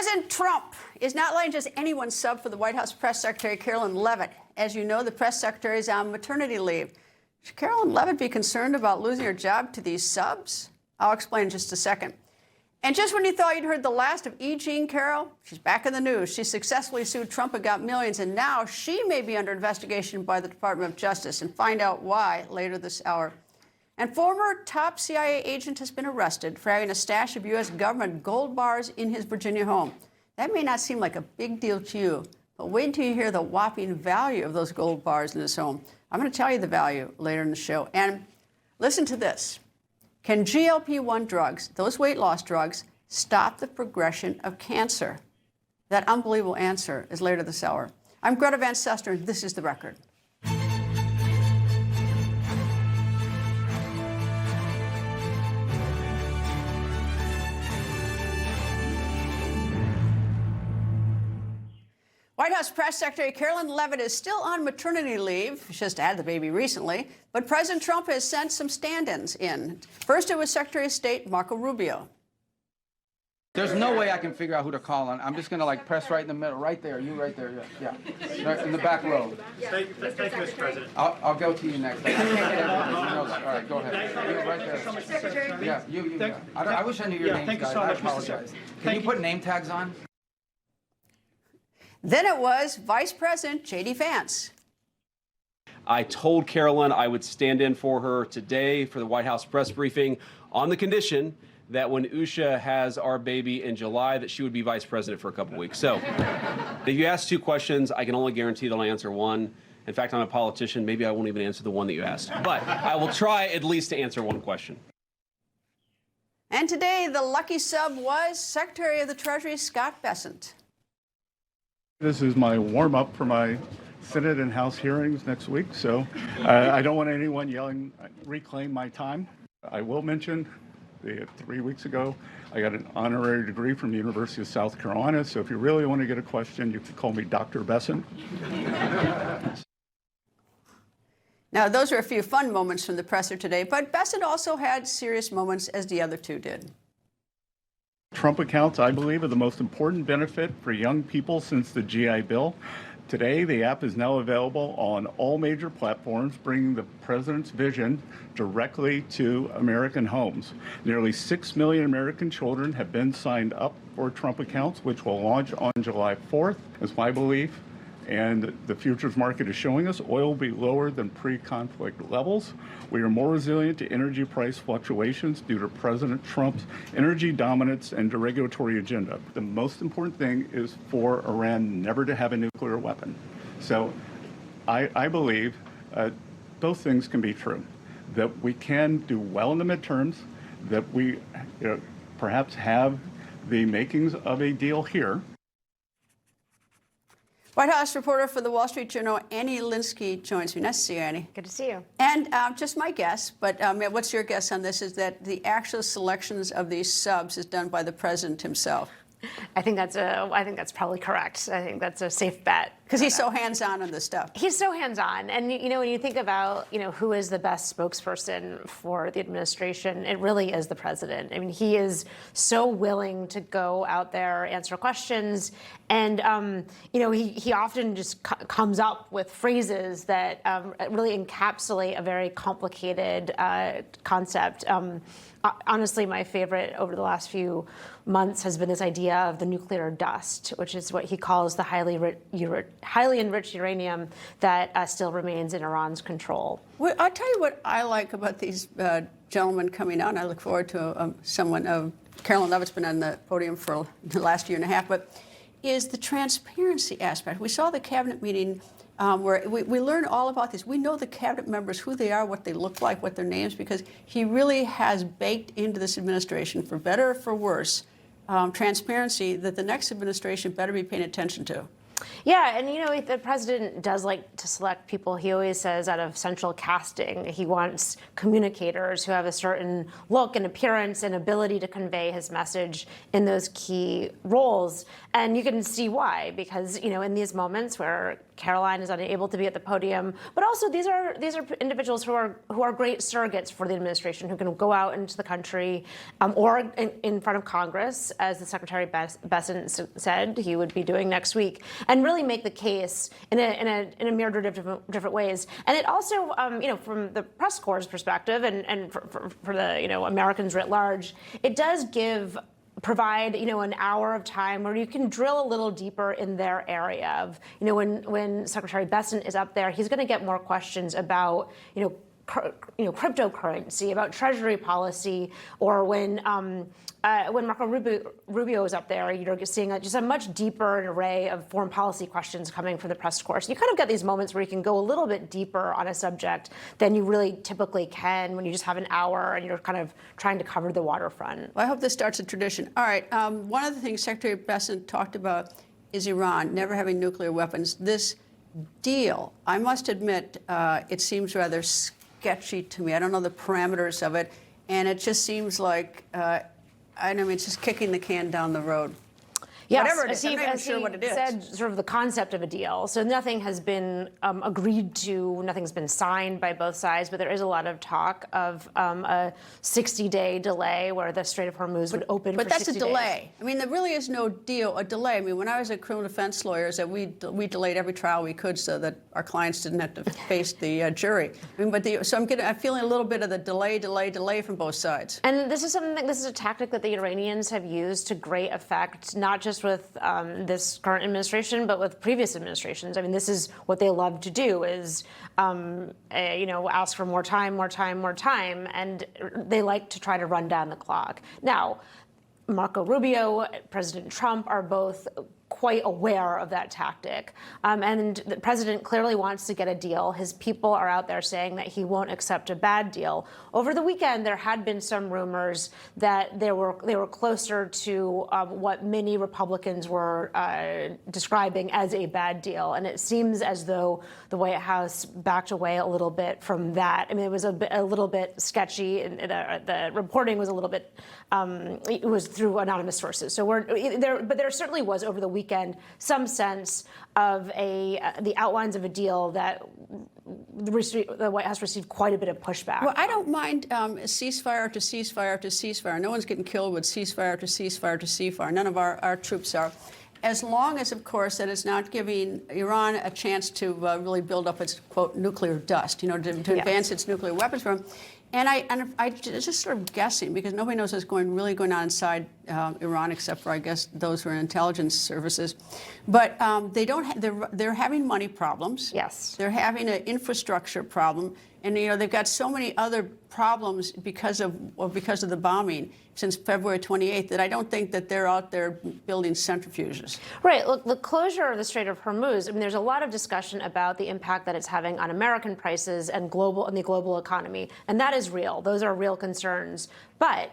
President Trump is not letting just anyone sub for the White House Press Secretary Karoline Leavitt. As you know, the press secretary is on maternity leave. Should Karoline Leavitt be concerned about losing her job to these subs? I'll explain in just a second. And just when you thought you'd heard the last of E. Jean Carroll, she's back in the news. She successfully sued Trump and got millions, and now she may be under investigation by the Department of Justice, and find out why later this hour. And former top CIA agent has been arrested for having a stash of U.S. government gold bars in his Virginia home. That may not seem like a big deal to you, but wait until you hear the whopping value of those gold bars in his home. I'm going to tell you the value later in the show. And listen to this. Can GLP-1 drugs, those weight loss drugs, stop the progression of cancer? That unbelievable answer is later this hour. I'm Greta Van Susteren. This is The Record. White House Press Secretary Karoline Leavitt is still on maternity leave. She just had the baby recently. But President Trump has sent some stand-ins in. First, it was Secretary of State Marco Rubio. There's no way I can figure out who to call on. I'm just going to, press right in the middle. Right there. You right there. Yeah. Right in the back row. Thank you, Mr. President. I'll go to you next. I can't get everybody. You know that. All right, go ahead. You right there. Secretary. Yeah, you. I wish I knew your name, thank you guys. so much, I apologize. Mr. Can you put name tags on? Then it was Vice President J.D. Vance. I told Karoline I would stand in for her today for the White House press briefing on the condition that when Usha has our baby in July, that she would be vice president for a couple weeks. So if you ask two questions, I can only guarantee that I'll answer one. In fact, I'm a politician. Maybe I won't even answer the one that you asked. But I will try at least to answer one question. And today, the lucky sub was Secretary of the Treasury Scott Bessent. This is my warm-up for my Senate and House hearings next week, so I don't want anyone yelling, reclaim my time. I will mention that 3 weeks ago, I got an honorary degree from the University of South Carolina, so if you really want to get a question, you can call me Dr. Bessent. Now, those are a few fun moments from the presser today, but Bessent also had serious moments, as the other two did. Trump accounts, I believe, are the most important benefit for young people since the GI Bill. Today, the app is now available on all major platforms, bringing the president's vision directly to American homes. Nearly 6 million American children have been signed up for Trump accounts, which will launch on July 4th, is my belief. And the futures market is showing us oil will be lower than pre-conflict levels. We are more resilient to energy price fluctuations due to President Trump's energy dominance and deregulatory agenda. The most important thing is for Iran never to have a nuclear weapon. So I believe both things can be true, that we can do well in the midterms, that we perhaps have the makings of a deal here. White House reporter for the Wall Street Journal, Annie Linskey, joins me. Nice to see you, Annie. Good to see you. And just my guess, but what's your guess on this, is that the actual selections of these subs is done by the president himself? I think that's probably correct. I think that's a safe bet. Because he's so hands-on on this stuff. He's so hands-on. And, when you think about, who is the best spokesperson for the administration, it really is the president. I mean, he is so willing to go out there, answer questions. And, he often just comes up with phrases that really encapsulate a very complicated concept. Honestly, my favorite over the last few months has been this idea of the nuclear dust, which is what he calls the highly enriched uranium that still remains in Iran's control. Well, I'll tell you what I like about these gentlemen coming out. I look forward to Karoline Leavitt's been on the podium for the last year and a half, but is the transparency aspect. We saw the cabinet meeting where we learn all about this. We know the cabinet members, who they are, what they look like, what their names, because he really has baked into this administration, for better or for worse, transparency that the next administration better be paying attention to. Yeah, and you know, the president does like to select people, he always says, out of central casting. He wants communicators who have a certain look and appearance and ability to convey his message in those key roles. And you can see why, because, you know, in these moments where Karoline is unable to be at the podium, but also these are individuals who are great surrogates for the administration, who can go out into the country or in front of Congress, as the Secretary Bessent said he would be doing next week, and really make the case in a myriad of different ways. And it also, you know, from the press corps' perspective and for the, you know, Americans writ large, it does provide, you know, an hour of time where you can drill a little deeper in their area of, you know, when Secretary Bessent is up there, he's going to get more questions about, you know, cryptocurrency, about Treasury policy, or when Marco Rubio is up there, you're seeing just a much deeper array of foreign policy questions coming from the press corps. You kind of get these moments where you can go a little bit deeper on a subject than you really typically can when you just have an hour and you're kind of trying to cover the waterfront. Well, I hope this starts a tradition. All right, one of the things Secretary Bessent talked about is Iran never having nuclear weapons. This deal, I must admit, it seems rather sketchy to me. I don't know the parameters of it, and it just seems like, I mean, it's just kicking the can down the road. Yes, whatever it is, I'm not even sure what it is. Said sort of the concept of a deal. So nothing has been agreed to, nothing's been signed by both sides, but there is a lot of talk of a 60-day delay where the Strait of Hormuz would open for 60 days. But that's a delay. I mean, there really is no deal, a delay. I mean, when I was a criminal defense lawyer, we delayed every trial we could so that our clients didn't have to face the jury. I mean, so I'm feeling a little bit of the delay from both sides. And this is a tactic that the Iranians have used to great effect, not just with this current administration, but with previous administrations. I mean, this is what they love to do: is you know, ask for more time, and they like to try to run down the clock. Now, Marco Rubio, President Trump are both quite aware of that tactic. And the president clearly wants to get a deal. His people are out there saying that he won't accept a bad deal. Over the weekend, there had been some rumors that they were closer to what many Republicans were describing as a bad deal. And it seems as though the White House backed away a little bit from that. I mean, it was a little bit sketchy, and the reporting was a little bit, it was through anonymous sources. So but there certainly was over the weekend some sense of the outlines of a deal that the White House received quite a bit of pushback. Well, I don't mind ceasefire to ceasefire to ceasefire. No one's getting killed with ceasefire to ceasefire to ceasefire. None of our troops are. As long as, of course, that it's not giving Iran a chance to really build up its, quote, nuclear dust, you know, to advance its nuclear weapons program. And I just sort of guessing, because nobody knows what's really going on inside Iran, except for, I guess, those who are in intelligence services. But they're having money problems. Yes. They're having an infrastructure problem. And, you know, they've got so many other problems because of the bombing since February 28th that I don't think that they're out there building centrifuges. Right. Look, the closure of the Strait of Hormuz, I mean, there's a lot of discussion about the impact that it's having on American prices and the global economy. And that is real. Those are real concerns. But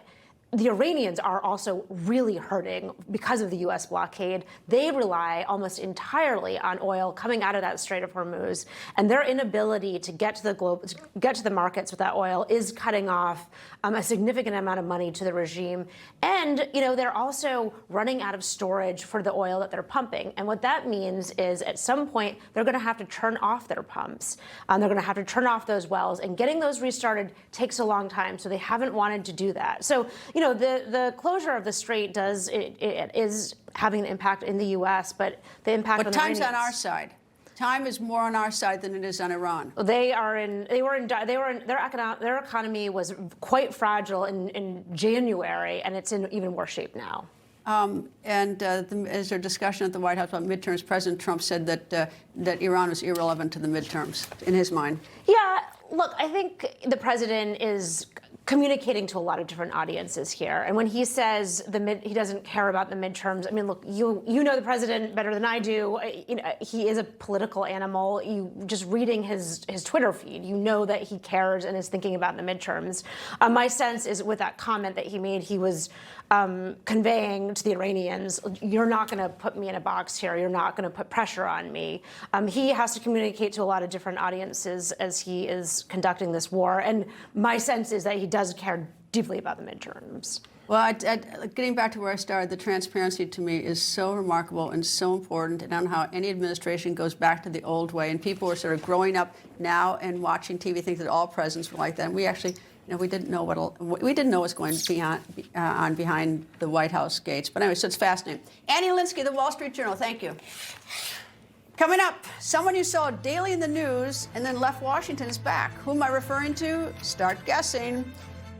the Iranians are also really hurting because of the U.S. blockade. They rely almost entirely on oil coming out of that Strait of Hormuz, and their inability to get to the markets with that oil is cutting off a significant amount of money to the regime. And, you know, they're also running out of storage for the oil that they're pumping. And what that means is at some point they're going to have to turn off their pumps. They're going to have to turn off those wells, and getting those restarted takes a long time. So they haven't wanted to do that. So, you know, the closure of the strait it is having an impact in the U.S., but the impact on the Time's Iranians, on our side. Time is more on our side than it is on Iran. Their economy was quite fragile in January, and it's in even worse shape now. As their discussion at the White House about midterms, President Trump said that Iran was irrelevant to the midterms in his mind. Yeah, look, I think the president is communicating to a lot of different audiences here. And when he says he doesn't care about the midterms, I mean, look, you know the president better than I do. You know, he is a political animal. You just reading his Twitter feed, you know that he cares and is thinking about the midterms. My sense is with that comment that he made, he was conveying to the Iranians, you're not going to put me in a box here. You're not going to put pressure on me. He has to communicate to a lot of different audiences as he is conducting this war. And my sense is that he does care deeply about the midterms. Well, getting back to where I started, the transparency to me is so remarkable and so important. And I don't know how any administration goes back to the old way. And people are sort of growing up now and watching TV, think that all presidents were like that. And we actually, we didn't know what's going on behind the White House gates. But anyway, so it's fascinating. Annie Linskey, The Wall Street Journal. Thank you. Coming up, someone you saw daily in the news and then left Washington is back. Who am I referring to? Start guessing.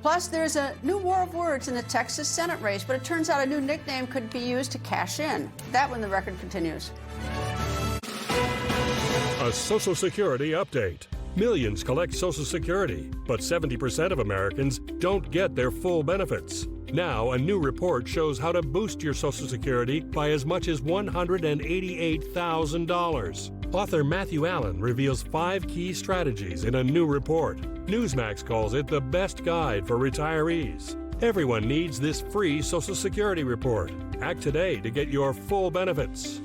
Plus, there's a new war of words in the Texas Senate race, but it turns out a new nickname could be used to cash in. That when the record continues. A Social Security update. Millions collect Social Security, but 70% of Americans don't get their full benefits. Now, a new report shows how to boost your Social Security by as much as $188,000. Author Matthew Allen reveals 5 key strategies in a new report. Newsmax calls it the best guide for retirees. Everyone needs this free Social Security report. Act today to get your full benefits.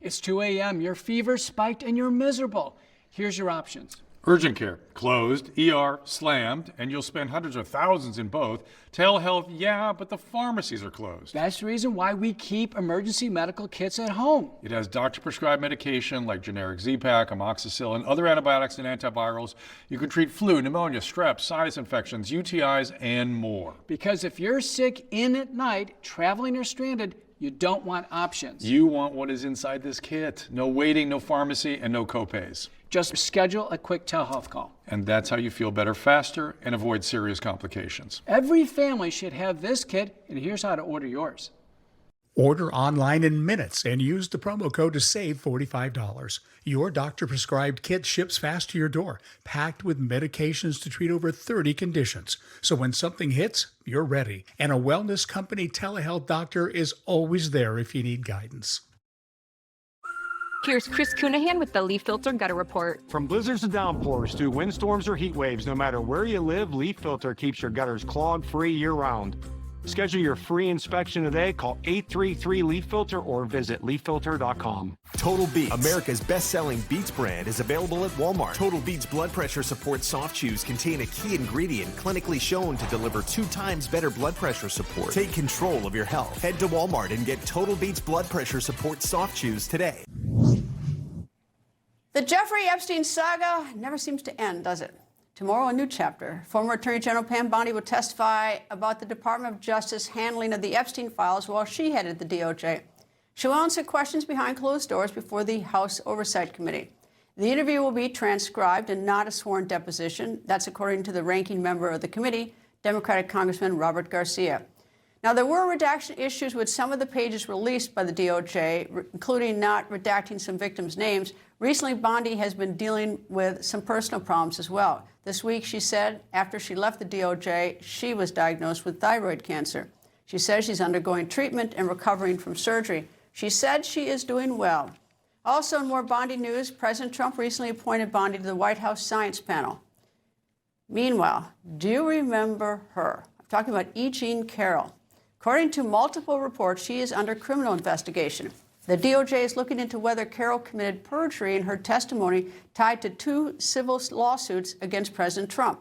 It's 2 a.m., your fever spiked and you're miserable. Here's your options. Urgent care, closed. ER, slammed, and you'll spend hundreds of thousands in both. Telehealth, yeah, but the pharmacies are closed. That's the reason why we keep emergency medical kits at home. It has doctor-prescribed medication like generic Z-Pak, amoxicillin, other antibiotics and antivirals. You can treat flu, pneumonia, strep, sinus infections, UTIs, and more. Because if you're sick in at night, traveling or stranded, you don't want options. You want what is inside this kit. No waiting, no pharmacy, and no copays. Just schedule a quick telehealth call. And that's how you feel better faster and avoid serious complications. Every family should have this kit, and here's how to order yours. Order online in minutes and use the promo code to save $45. Your doctor-prescribed kit ships fast to your door, packed with medications to treat over 30 conditions. So when something hits, you're ready. And a wellness company telehealth doctor is always there if you need guidance. Here's Chris Cunahan with the Leaf Filter Gutter Report. From blizzards to downpours to windstorms or heat waves, no matter where you live, Leaf Filter keeps your gutters clog-free year-round. Schedule your free inspection today. Call 833-LEAF-FILTER or visit leaffilter.com. Total Beats, America's best-selling Beats brand, is available at Walmart. Total Beats blood pressure support soft chews contain a key ingredient clinically shown to deliver 2 times better blood pressure support. Take control of your health. Head to Walmart and get Total Beats blood pressure support soft chews today. The Jeffrey Epstein saga never seems to end, does it? Tomorrow, a new chapter. Former Attorney General Mamdani will testify about the Department of Justice handling of the Epstein files while she headed the DOJ. She will answer questions behind closed doors before the House Oversight Committee. The interview will be transcribed and not a sworn deposition. That's according to the ranking member of the committee, Democratic Congressman Robert Garcia. Now, there were redaction issues with some of the pages released by the DOJ, including not redacting some victims' names. Recently, Bondi has been dealing with some personal problems as well. This week, she said, after she left the DOJ, she was diagnosed with thyroid cancer. She says she's undergoing treatment and recovering from surgery. She said she is doing well. Also, in more Bondi news, President Trump recently appointed Bondi to the White House Science Panel. Meanwhile, do you remember her? I'm talking about E. Jean Carroll. According to multiple reports, she is under criminal investigation. The DOJ is looking into whether Carroll committed perjury in her testimony tied to 2 civil lawsuits against President Trump.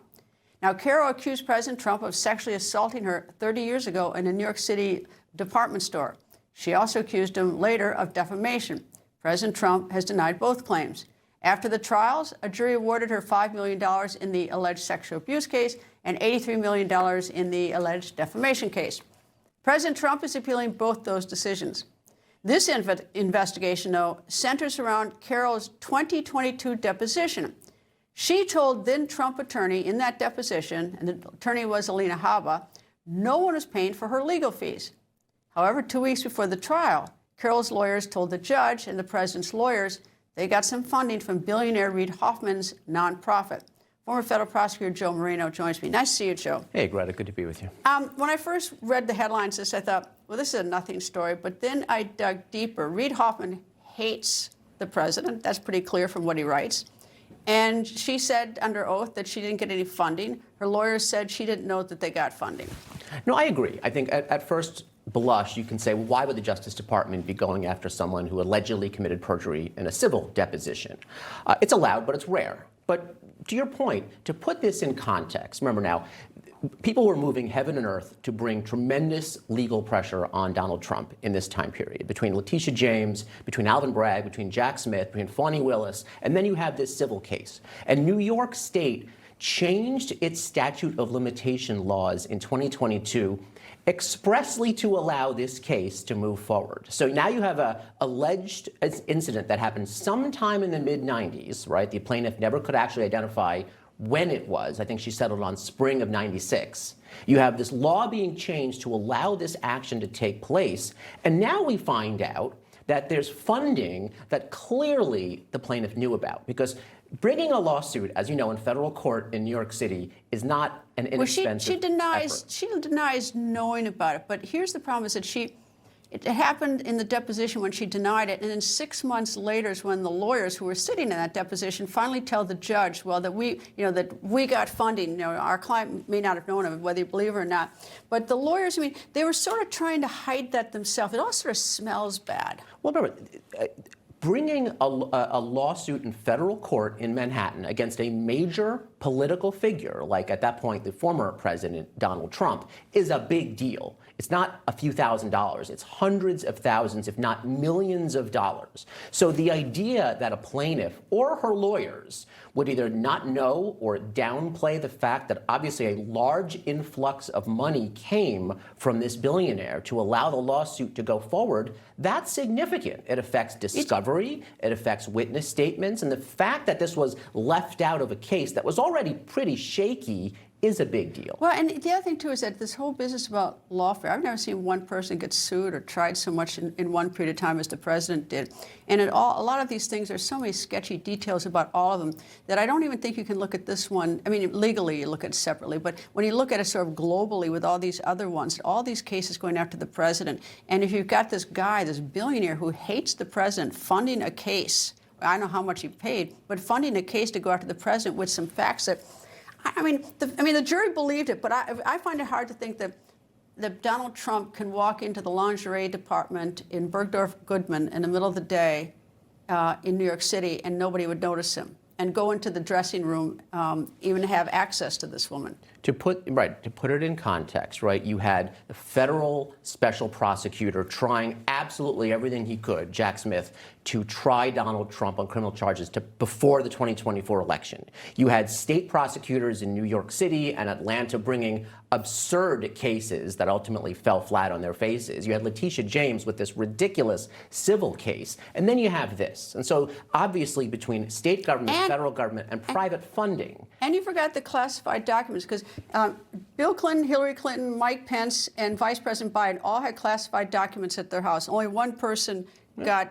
Now, Carroll accused President Trump of sexually assaulting her 30 years ago in a New York City department store. She also accused him later of defamation. President Trump has denied both claims. After the trials, a jury awarded her $5 million in the alleged sexual abuse case and $83 million in the alleged defamation case. President Trump is appealing both those decisions. This investigation, though, centers around Carroll's 2022 deposition. She told then-Trump attorney in that deposition, and the attorney was Alina Habba, no one was paying for her legal fees. However, 2 weeks before the trial, Carroll's lawyers told the judge and the president's lawyers they got some funding from billionaire Reid Hoffman's nonprofit. Former federal prosecutor Joe Moreno joins me. Nice to see you, Joe. Hey, Greta, good to be with you. When I first read the headlines, I thought, well, this is a nothing story. But then I dug deeper. Reid Hoffman hates the president. That's pretty clear from what he writes. And she said under oath that she didn't get any funding. Her lawyers said she didn't know that they got funding. No, I agree. I think at first blush, you can say, well, why would the Justice Department be going after someone who allegedly committed perjury in a civil deposition? It's allowed, but it's rare. But to your point, to put this in context, remember now, people were moving heaven and earth to bring tremendous legal pressure on Donald Trump in this time period, between Letitia James, between Alvin Bragg, between Jack Smith, between Fani Willis, and then you have this civil case. And New York State changed its statute of limitation laws in 2022 expressly to allow this case to move forward. So now you have an alleged incident that happened sometime in the mid-90s, right? The plaintiff never could actually identify when it was. I think she settled on spring of 96. You have this law being changed to allow this action to take place. And now we find out that there's funding that clearly the plaintiff knew about, because bringing a lawsuit, as you know, in federal court in New York City is not an inexpensive effort. She denies knowing about it. But here's the problem: is that it happened in the deposition when she denied it, and then 6 months later is when the lawyers who were sitting in that deposition finally tell the judge, well, that we got funding. Our client may not have known of it, whether you believe it or not. But the lawyers, I mean, they were sort of trying to hide that themselves. It all sort of smells bad. Well, remember, bringing a lawsuit in federal court in Manhattan against a major political figure, like at that point the former president Donald Trump, is a big deal. It's not a few $1,000s, it's hundreds of thousands, if not millions of dollars. So the idea that a plaintiff or her lawyers would either not know or downplay the fact that obviously a large influx of money came from this billionaire to allow the lawsuit to go forward, that's significant. It affects discovery, it affects witness statements, and the fact that this was left out of a case that was already pretty shaky is a big deal. Well, and the other thing, too, is that this whole business about lawfare, I've never seen one person get sued or tried so much in one period of time as the president did. And a lot of these things, there's so many sketchy details about all of them that I don't even think you can look at this one. I mean, legally, you look at it separately. But when you look at it sort of globally with all these other ones, all these cases going after the president, and if you've got this guy, this billionaire who hates the president funding a case, I don't know how much he paid, but funding a case to go after the president with some facts that, I mean, the jury believed it, but I find it hard to think that Donald Trump can walk into the lingerie department in Bergdorf Goodman in the middle of the day in New York City and nobody would notice him, and go into the dressing room, even have access to this woman. To put it in context, right, you had the federal special prosecutor trying absolutely everything he could, Jack Smith, to try Donald Trump on criminal charges before the 2024 election. You had state prosecutors in New York City and Atlanta bringing absurd cases that ultimately fell flat on their faces. You had Letitia James with this ridiculous civil case. And then you have this. And so obviously between state government, federal government, and private funding. And you forgot the classified documents, because Bill Clinton, Hillary Clinton, Mike Pence, and Vice President Biden all had classified documents at their house. Only one person got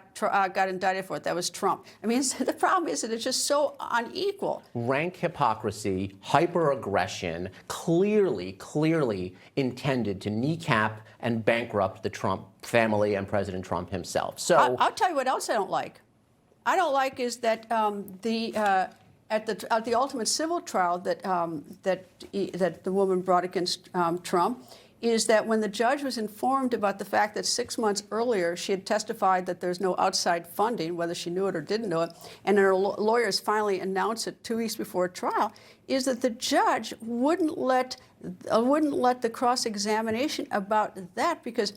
indicted for it. That was Trump. I mean, the problem is that it's just so unequal. Rank hypocrisy, hyper-aggression, clearly intended to kneecap and bankrupt the Trump family and President Trump himself. So I'll tell you what else I don't like. I don't like is that at the ultimate civil trial that the woman brought against Trump, is that when the judge was informed about the fact that 6 months earlier she had testified that there's no outside funding, whether she knew it or didn't know it, and her lawyers finally announced it 2 weeks before trial, is that the judge wouldn't let the cross-examination about that, because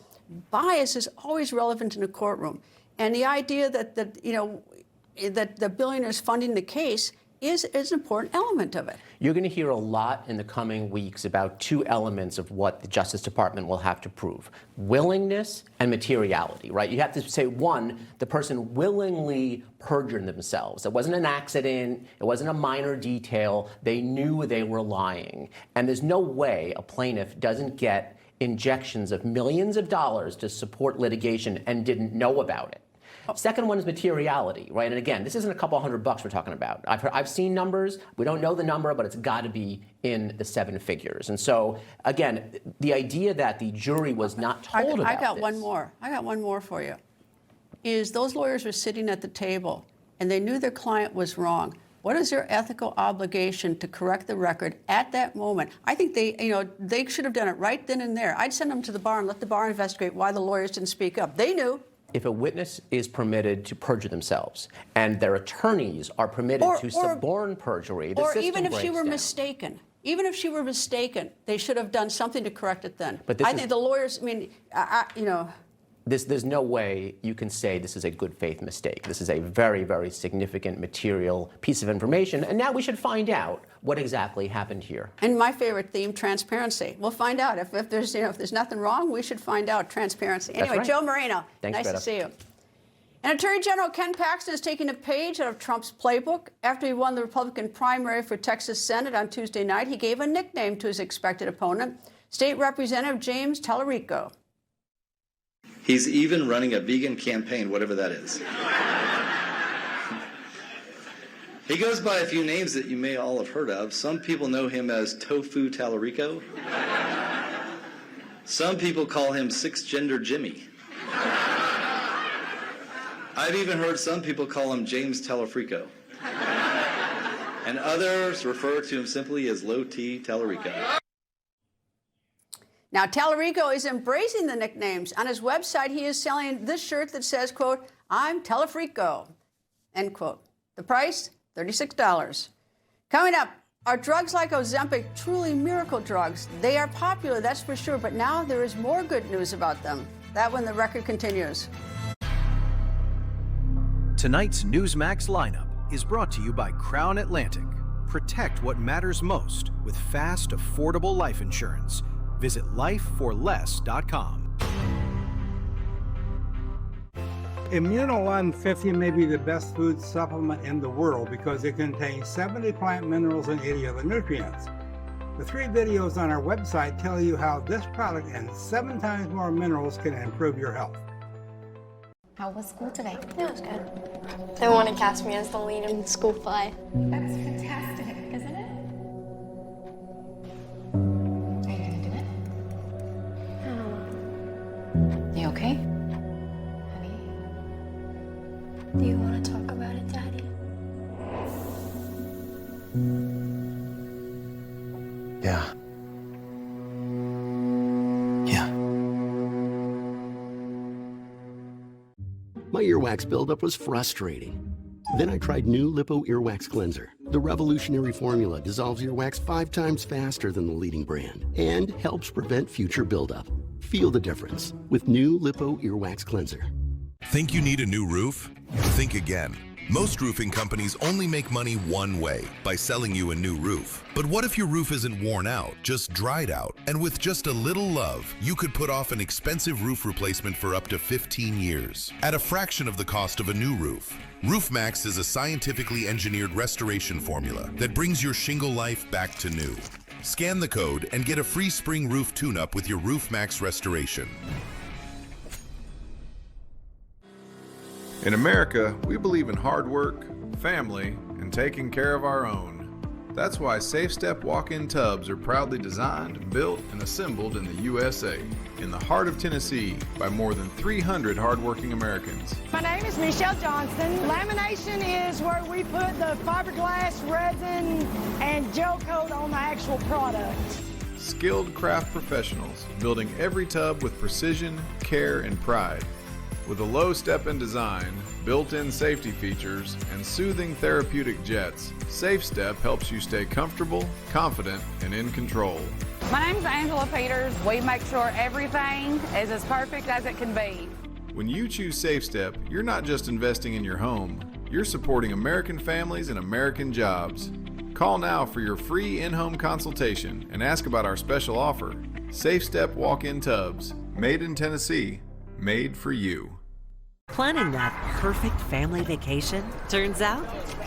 bias is always relevant in a courtroom, and the idea that the billionaire's funding the case is an important element of it. You're going to hear a lot in the coming weeks about two elements of what the Justice Department will have to prove: willingness and materiality, right? You have to say, one, the person willingly perjured themselves. It wasn't an accident. It wasn't a minor detail. They knew they were lying. And there's no way a plaintiff doesn't get injections of millions of dollars to support litigation and didn't know about it. Second one is materiality, right? And again, this isn't a couple $100 we're talking about. I've seen numbers. We don't know the number, but it's got to be in the 7 figures. And so, again, the idea that the jury was not told about I got this. one more. I got one more for you. Is those lawyers were sitting at the table and they knew their client was wrong. What is their ethical obligation to correct the record at that moment? I think they should have done it right then and there. I'd send them to the bar and let the bar investigate why the lawyers didn't speak up. They knew. If a witness is permitted to perjure themselves and their attorneys are permitted to suborn perjury, the or system even if she breaks were down. mistaken. Even if she were mistaken, they should have done something to correct it then. But this I think the lawyers, There's no way you can say this is a good faith mistake. This is a very, very significant material piece of information, and now we should find out what exactly happened here. And my favorite theme, transparency. We'll find out. If there's nothing wrong, we should find out transparency. Anyway, right. Joe Moreno, Thanks, nice Greta. to see you. And Attorney General Ken Paxton is taking a page out of Trump's playbook. After he won the Republican primary for Texas Senate on Tuesday night, he gave a nickname to his expected opponent, State Representative James Tallarico. He's even running a vegan campaign, whatever that is. He goes by a few names that you may all have heard of. Some people know him as Tofu Tallarico. Some people call him Six-Gender Jimmy. I've even heard some people call him James Tallafrico. And others refer to him simply as Low T Tallarico. Now, Tallarico is embracing the nicknames. On his website, he is selling this shirt that says, quote, "I'm Tallafrico," end quote. The price, $36. Coming up, are drugs like Ozempic truly miracle drugs? They are popular, that's for sure, but now there is more good news about them. That when the record continues. Tonight's Newsmax lineup is brought to you by Crown Atlantic. Protect what matters most with fast, affordable life insurance. Visit lifeforless.com. Immuno 150 may be the best food supplement in the world because it contains 70 plant minerals and 80 other nutrients. The 3 videos on our website tell you how this product and 7 times more minerals can improve your health. How was school today? It was good. They want to cast me as the lead in school play. That's fantastic, isn't it? Are you gonna do it? You okay? Honey? Do you want to talk about it, Daddy? Yeah. My earwax buildup was frustrating. Then I tried new Lipo Earwax Cleanser. The revolutionary formula dissolves earwax 5 times faster than the leading brand and helps prevent future buildup. Feel the difference with new Lipo Earwax Cleanser. Think you need a new roof? Think again. Most roofing companies only make money one way, by selling you a new roof. But what if your roof isn't worn out, just dried out? And with just a little love, you could put off an expensive roof replacement for up to 15 years, at a fraction of the cost of a new roof. Roofmax is a scientifically engineered restoration formula that brings your shingle life back to new. Scan the code and get a free spring roof tune-up with your Roofmax restoration. In America, we believe in hard work, family, and taking care of our own. That's why SafeStep walk-in tubs are proudly designed, built, and assembled in the USA, in the heart of Tennessee, by more than 300 hardworking Americans. My name is Michelle Johnson. Lamination is where we put the fiberglass, resin, and gel coat on the actual product. Skilled craft professionals, building every tub with precision, care, and pride. With a low step-in design, built-in safety features, and soothing therapeutic jets, SafeStep helps you stay comfortable, confident, and in control. My name's Angela Peters. We make sure everything is as perfect as it can be. When you choose SafeStep, you're not just investing in your home, you're supporting American families and American jobs. Call now for your free in-home consultation and ask about our special offer. SafeStep walk-in tubs, made in Tennessee, made for you. Planning that perfect family vacation? Turns out,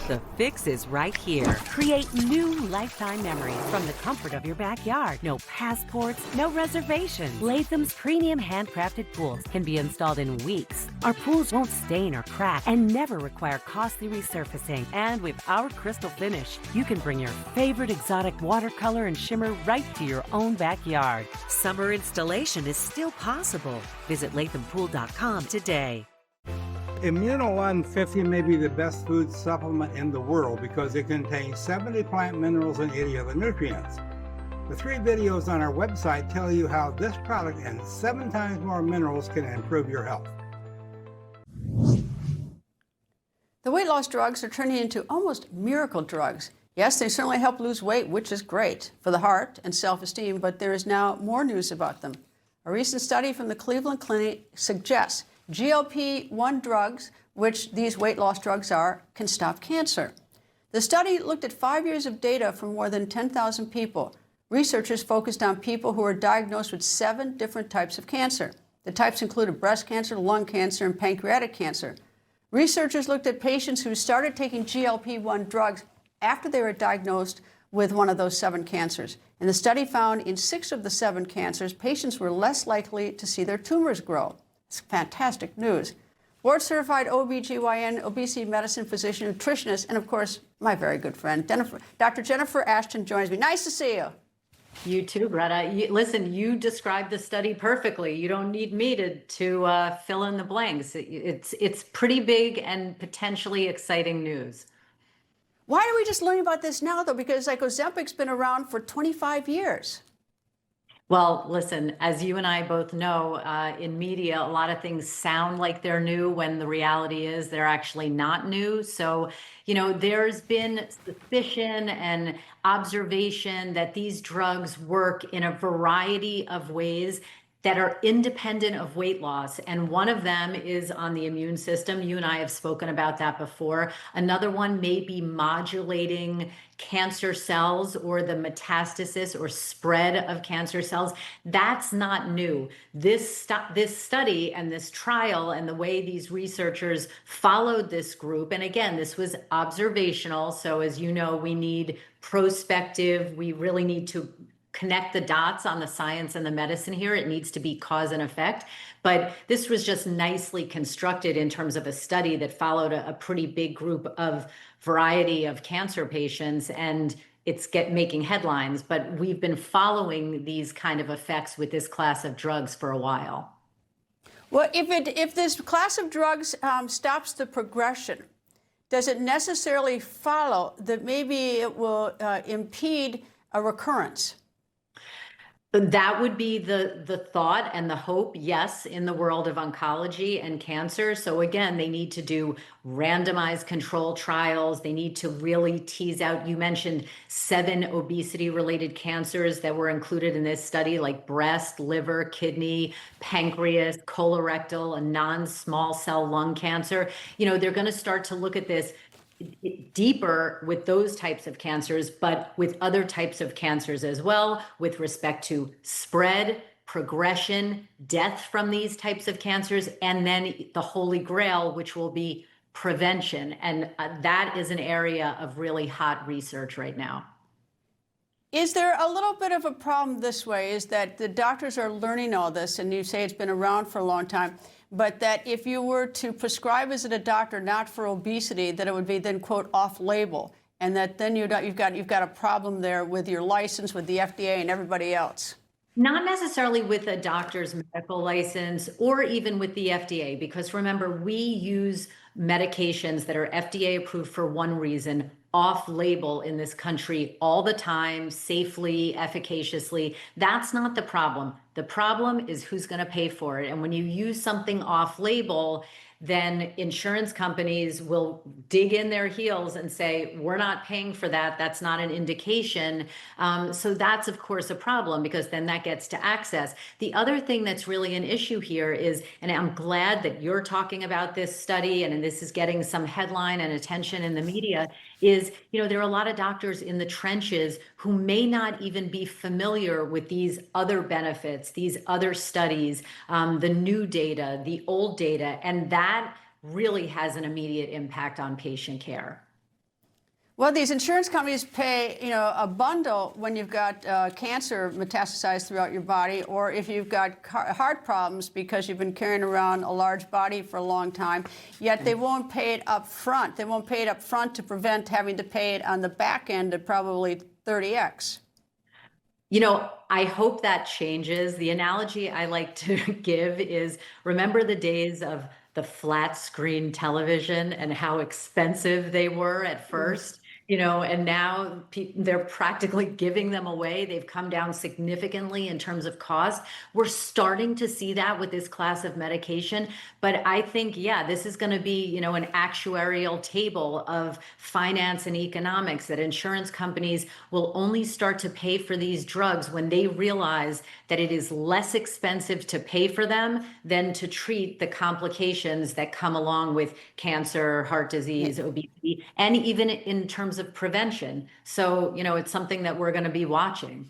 The fix is right here. Create new lifetime memories from the comfort of your backyard. No passports, no reservations. Latham's premium handcrafted pools can be installed in weeks. Our pools won't stain or crack and never require costly resurfacing. And with our crystal finish, you can bring your favorite exotic watercolor and shimmer right to your own backyard. Summer installation is still possible. Visit lathampool.com today. Immuno 150 may be the best food supplement in the world because it contains 70 plant minerals and 80 other nutrients. The 3 videos on our website tell you how this product and 7 times more minerals can improve your health. The weight loss drugs are turning into almost miracle drugs. Yes, they certainly help lose weight, which is great for the heart and self-esteem, but there is now more news about them. A recent study from the Cleveland Clinic suggests GLP-1 drugs, which these weight loss drugs are, can stop cancer. The study looked at 5 years of data from more than 10,000 people. Researchers focused on people who were diagnosed with 7 different types of cancer. The types included breast cancer, lung cancer, and pancreatic cancer. Researchers looked at patients who started taking GLP-1 drugs after they were diagnosed with one of those 7 cancers. And the study found in 6 of the 7 cancers, patients were less likely to see their tumors grow. It's fantastic news. Board-certified OBGYN, obesity medicine physician, nutritionist, and of course, my very good friend, Dr. Jennifer Ashton joins me. Nice to see you. You too, Greta. Listen, you described the study perfectly. You don't need me to fill in the blanks. It's pretty big and potentially exciting news. Why are we just learning about this now, though? Because like Ozempic's been around for 25 years. Well, listen, as you and I both know, in media, a lot of things sound like they're new when the reality is they're actually not new. So, you know, there's been suspicion and observation that these drugs work in a variety of ways that are independent of weight loss. And one of them is on the immune system. You and I have spoken about that before. Another one may be modulating cancer cells or the metastasis or spread of cancer cells. That's not new. This study and this trial and the way these researchers followed this group, and again, this was observational. So as you know, we need prospective, we really need to connect the dots on the science and the medicine here. It needs to be cause and effect. But this was just nicely constructed in terms of a study that followed a pretty big group of variety of cancer patients, and it's making headlines. But we've been following these kind of effects with this class of drugs for a while. Well, if this class of drugs stops the progression, does it necessarily follow that maybe it will impede a recurrence? That would be the thought and the hope, yes, in the world of oncology and cancer. So again, they need to do randomized control trials. They need to really tease out, you mentioned 7 obesity-related cancers that were included in this study, like breast, liver, kidney, pancreas, colorectal, and non-small cell lung cancer. You know, they're going to start to look at this deeper with those types of cancers, but with other types of cancers as well, with respect to spread, progression, death from these types of cancers, and then the holy grail, which will be prevention. And that is an area of really hot research right now. Is there a little bit of a problem this way, is that the doctors are learning all this, and you say it's been around for a long time, but that if you were to prescribe as a doctor not for obesity, that it would be then, quote, off-label, and that then you've got a problem there with your license, with the FDA and everybody else? Not necessarily with a doctor's medical license or even with the FDA, because remember, we use medications that are FDA approved for one reason, off-label in this country all the time, safely, efficaciously. That's not the problem. The problem is who's going to pay for it. And when you use something off-label, then insurance companies will dig in their heels and say, we're not paying for that. That's not an indication. So that's, of course, a problem, because then that gets to access. The other thing that's really an issue here is, and I'm glad that you're talking about this study and this is getting some headline and attention in the media, is, you know, there are a lot of doctors in the trenches who may not even be familiar with these other benefits, these other studies, the new data, the old data, and that really has an immediate impact on patient care. Well, these insurance companies pay, a bundle when you've got cancer metastasized throughout your body, or if you've got heart problems because you've been carrying around a large body for a long time, yet they won't pay it up front. They won't pay it up front to prevent having to pay it on the back end at probably 30x. I hope that changes. The analogy I like to give is, remember the days of the flat screen television and how expensive they were at first? And now they're practically giving them away. They've come down significantly in terms of cost. We're starting to see that with this class of medication. But I think, this is going to be, an actuarial table of finance and economics, that insurance companies will only start to pay for these drugs when they realize that it is less expensive to pay for them than to treat the complications that come along with cancer, heart disease, obesity, and even in terms of prevention. So, it's something that we're going to be watching.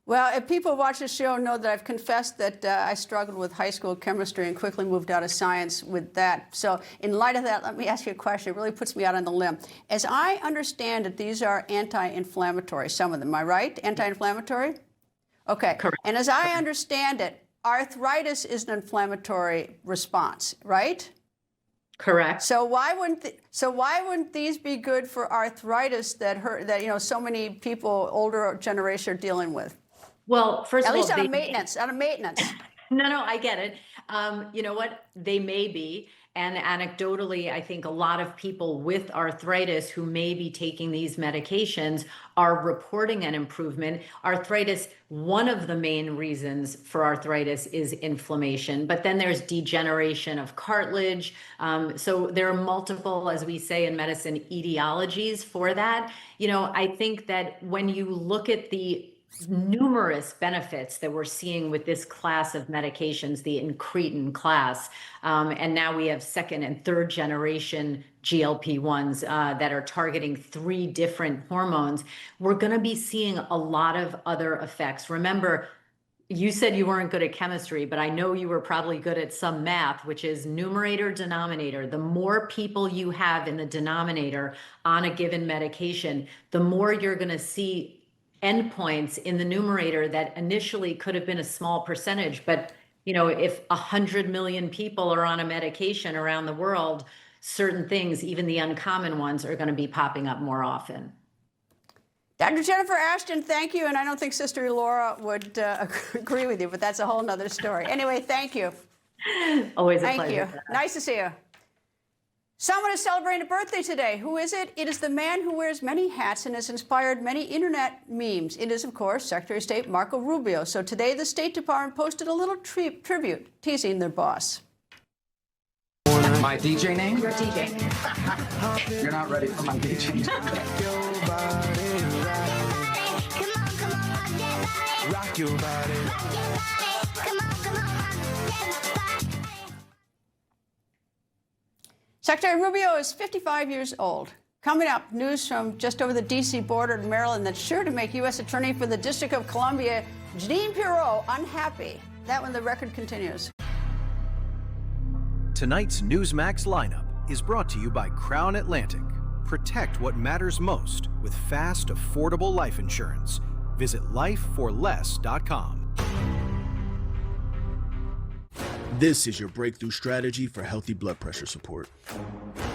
Well, if people watch the show know that I've confessed that I struggled with high school chemistry and quickly moved out of science with that. So in light of that, let me ask you a question. It really puts me out on the limb. As I understand it, these are anti-inflammatory, some of them. Am I right? Anti-inflammatory? Okay. Correct. And as I understand it, arthritis is an inflammatory response, right? Correct. So why wouldn't these be good for arthritis that so many people, older generation, are dealing with? Well, first of all, at least out of maintenance. No, I get it. You know what? They may be. And anecdotally, I think a lot of people with arthritis who may be taking these medications are reporting an improvement. Arthritis, one of the main reasons for arthritis is inflammation, but then there's degeneration of cartilage. So there are multiple, as we say in medicine, etiologies for that. I think that when you look at the numerous benefits that we're seeing with this class of medications, the incretin class, and now we have second and third generation GLP-1s that are targeting 3 different hormones, we're going to be seeing a lot of other effects. Remember, you said you weren't good at chemistry, but I know you were probably good at some math, which is numerator, denominator. The more people you have in the denominator on a given medication, the more you're going to see endpoints in the numerator that initially could have been a small percentage. But, if 100 million people are on a medication around the world, certain things, even the uncommon ones, are going to be popping up more often. Dr. Jennifer Ashton, thank you. And I don't think Sister Laura would agree with you, but that's a whole nother story. Anyway, thank you. Always a pleasure. Thank you. Nice to see you. Someone is celebrating a birthday today. Who is it? It is the man who wears many hats and has inspired many internet memes. It is, of course, Secretary of State Marco Rubio. So today, the State Department posted a little tribute, teasing their boss. My DJ name? Your DJ name. You're not ready for my DJ name. Rock your body. Secretary Rubio is 55 years old. Coming up, news from just over the D.C. border in Maryland that's sure to make U.S. Attorney for the District of Columbia, Jeanine Pirro, unhappy. That when the record continues. Tonight's Newsmax lineup is brought to you by Crown Atlantic. Protect what matters most with fast, affordable life insurance. Visit lifeforless.com. This is your breakthrough strategy for healthy blood pressure support.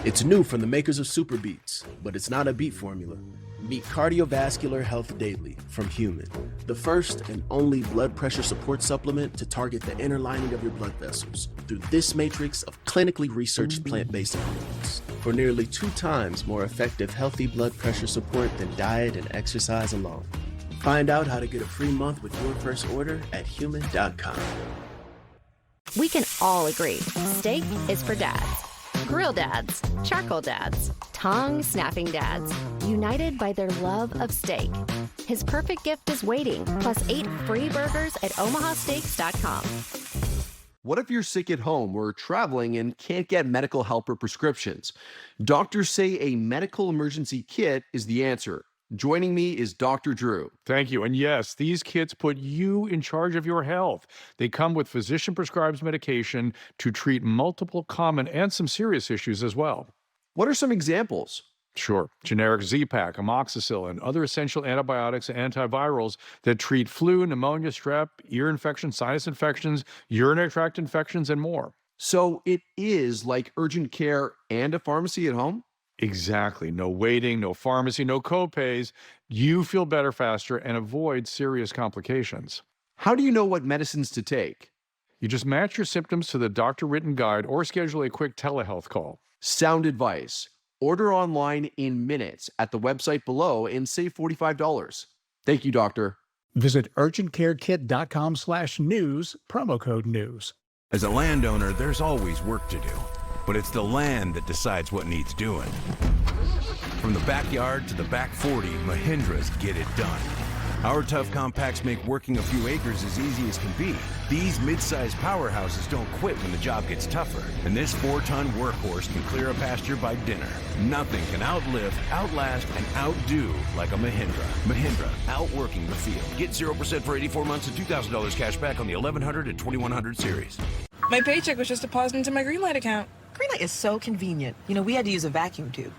It's new from the makers of Super Beats, but it's not a beat formula. Meet Cardiovascular Health Daily from Human, the first and only blood pressure support supplement to target the inner lining of your blood vessels through this matrix of clinically researched plant-based ingredients for nearly 2 times more effective healthy blood pressure support than diet and exercise alone. Find out how to get a free month with your first order at human.com. We can all agree, steak is for dads. Grill dads, charcoal dads, tongue-snapping dads, united by their love of steak. His perfect gift is waiting, plus 8 free burgers at omahasteaks.com. What if you're sick at home or traveling and can't get medical help or prescriptions? Doctors say a medical emergency kit is the answer. Joining me is Dr. Drew. Thank you. And yes, these kits put you in charge of your health. They come with physician-prescribed medication to treat multiple common and some serious issues as well. What are some examples? Sure. Generic Z-Pak, amoxicillin, other essential antibiotics and antivirals that treat flu, pneumonia, strep, ear infections, sinus infections, urinary tract infections, and more. So it is like urgent care and a pharmacy at home? Exactly. No waiting, no pharmacy, no copays. You feel better faster and avoid serious complications. How do you know what medicines to take? You just match your symptoms to the doctor-written guide or schedule a quick telehealth call. Sound advice. Order online in minutes at the website below and save $45. Thank you, doctor. Visit urgentcarekit.com/news, promo code news. As a landowner, there's always work to do, but it's the land that decides what needs doing. From the backyard to the back 40, Mahindras get it done. Our tough compacts make working a few acres as easy as can be. These mid-sized powerhouses don't quit when the job gets tougher, and this 4-ton workhorse can clear a pasture by dinner. Nothing can outlive, outlast, and outdo like a Mahindra. Mahindra, outworking the field. Get 0% for 84 months and $2,000 cash back on the 1100 and 2100 series. My paycheck was just deposited into my Greenlight account. Greenlight is so convenient. You know, we had to use a vacuum tube.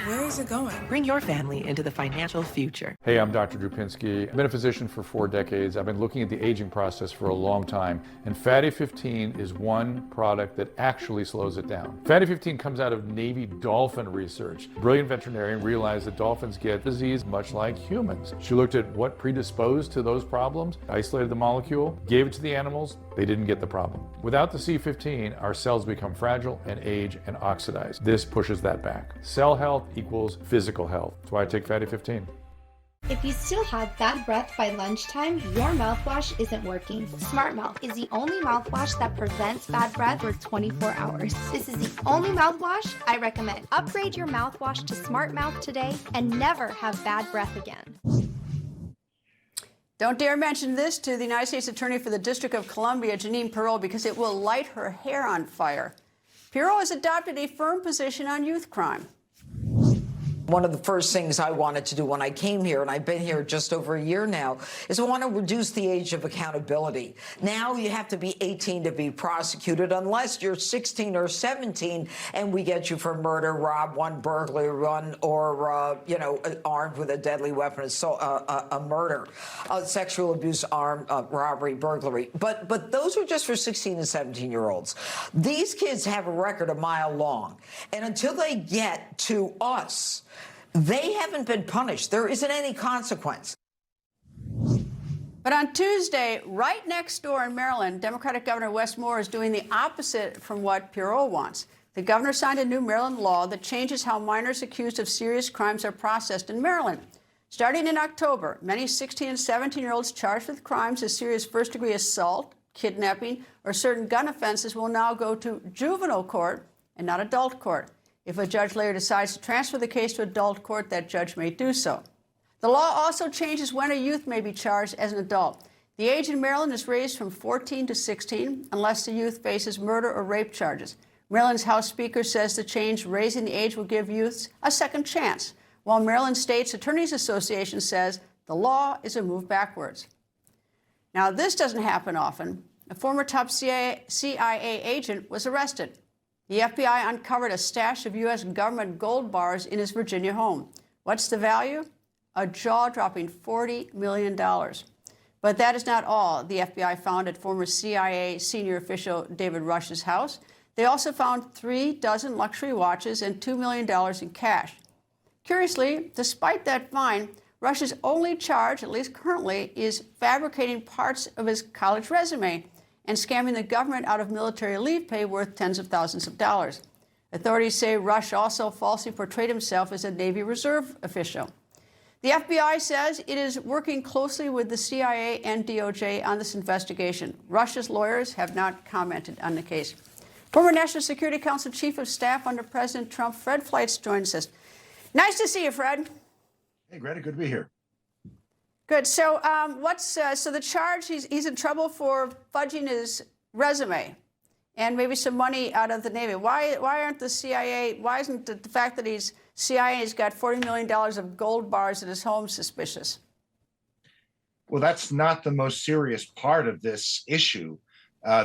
Where is it going? Bring your family into the financial future. Hey, I'm Dr. Drupinski. I've been a physician for 4 decades. I've been looking at the aging process for a long time, and Fatty 15 is one product that actually slows it down. Fatty 15 comes out of Navy dolphin research. A brilliant veterinarian realized that dolphins get disease much like humans. She looked at what predisposed to those problems, isolated the molecule, gave it to the animals. They didn't get the problem. Without the C15, our cells become fragile and age and oxidize. This pushes that back. Cell health equals physical health. That's why I take Fatty 15. If you still have bad breath by lunchtime, your mouthwash isn't working. Smart Mouth is the only mouthwash that prevents bad breath for 24 hours. This is the only mouthwash I recommend. Upgrade your mouthwash to Smart Mouth today and never have bad breath again. Don't dare mention this to the United States Attorney for the District of Columbia, Jeanine Pirro, because it will light her hair on fire. Pirro has adopted a firm position on youth crime. One of the first things I wanted to do when I came here, and I've been here just over a year now, is I want to reduce the age of accountability. Now you have to be 18 to be prosecuted unless you're 16 or 17 and we get you for murder, rob one, burglary one, or, armed with a deadly weapon, a murder, sexual abuse, armed robbery, burglary. But those are just for 16 and 17-year-olds. These kids have a record a mile long. And until they get to us, they haven't been punished. There isn't any consequence. But on Tuesday, right next door in Maryland, Democratic Governor Wes Moore is doing the opposite from what Pirro wants. The governor signed a new Maryland law that changes how minors accused of serious crimes are processed in Maryland. Starting in October, many 16 and 17-year-olds charged with crimes as serious first-degree assault, kidnapping, or certain gun offenses will now go to juvenile court and not adult court. If a judge later decides to transfer the case to adult court, that judge may do so. The law also changes when a youth may be charged as an adult. The age in Maryland is raised from 14 to 16 unless the youth faces murder or rape charges. Maryland's House Speaker says the change raising the age will give youths a second chance, while Maryland State's Attorneys Association says the law is a move backwards. Now, this doesn't happen often. A former top CIA agent was arrested. The FBI uncovered a stash of U.S. government gold bars in his Virginia home. What's the value? A jaw-dropping $40 million. But that is not all the FBI found at former CIA senior official David Rush's house. They also found 36 luxury watches and $2 million in cash. Curiously, despite that find, Rush's only charge, at least currently, is fabricating parts of his college resume and scamming the government out of military leave pay worth tens of thousands of dollars. Authorities say Rush also falsely portrayed himself as a Navy Reserve official. The FBI says it is working closely with the CIA and DOJ on this investigation. Rush's lawyers have not commented on the case. Former National Security Council Chief of Staff under President Trump, Fred Fleitz, joins us. Nice to see you, Fred. Hey, Greta, good to be here. Good. So, so the charge? He's in trouble for fudging his resume, and maybe some money out of the Navy. Why aren't the CIA? Why isn't the fact that CIA's got $40 million of gold bars at his home suspicious? Well, that's not the most serious part of this issue.